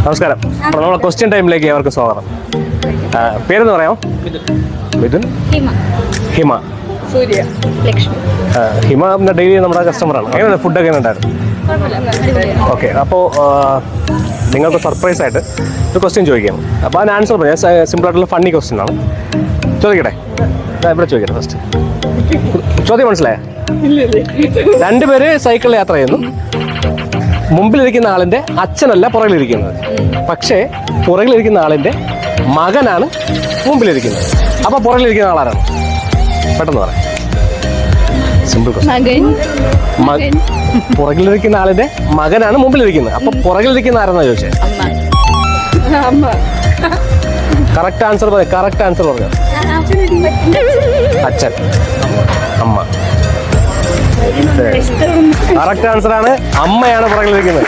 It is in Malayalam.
നമസ്കാരം. അപ്പോൾ നമ്മളെ ക്വസ്റ്റ്യൻ ടൈമിലേക്ക് അവർക്ക് സ്വാഗതം. പേരെന്ന് പറയാമോ? മിഥുൻ, ഹിമ, സൂര്യ, ലക്ഷ്മി. ഹിമ ഡെയിലി നമ്മുടെ കസ്റ്റമറാണ്. എങ്ങനെയാണ് ഫുഡൊക്കെ ഉണ്ടായിരുന്നു? ഓക്കെ. അപ്പോൾ നിങ്ങൾക്ക് സർപ്രൈസ് ആയിട്ട് ഒരു ക്വസ്റ്റ്യൻ ചോദിക്കാം. അപ്പോൾ അതിന് ആൻസർ പറയാം. സിമ്പിളായിട്ടുള്ള ഫണ്ണി ക്വസ്റ്റ്യൻ ആണ്. ചോദിക്കട്ടെ? ഇവിടെ ചോദിക്കട്ടെ ഫസ്റ്റ്. ചോദ്യം മനസ്സിലായോ? രണ്ടുപേര് സൈക്കിളിൽ യാത്ര ചെയ്യുന്നു. മുമ്പിലിരിക്കുന്ന ആളിൻ്റെ അച്ഛനല്ല പുറകിലിരിക്കുന്നത്, പക്ഷേ പുറകിലിരിക്കുന്ന ആളിൻ്റെ മകനാണ് മുമ്പിലിരിക്കുന്നത്. അപ്പോൾ പുറകിലിരിക്കുന്ന ആളാരാണ്? പെട്ടെന്ന് പറയാം. Simple question. പുറകിലിരിക്കുന്ന ആളിന്റെ മകനാണ് മുമ്പിലിരിക്കുന്നത്. അപ്പൊ പുറകിലിരിക്കുന്ന ആരെന്നാ ചോദിച്ചേ? കറക്റ്റ് ആൻസർ പറഞ്ഞു. കറക്റ്റ് ആൻസർ പറഞ്ഞു. അച്ഛൻ, അമ്മ. കറക്റ്റ് ആൻസർ ആണ്. അമ്മയാണ് പുറകിലിരിക്കുന്നത്.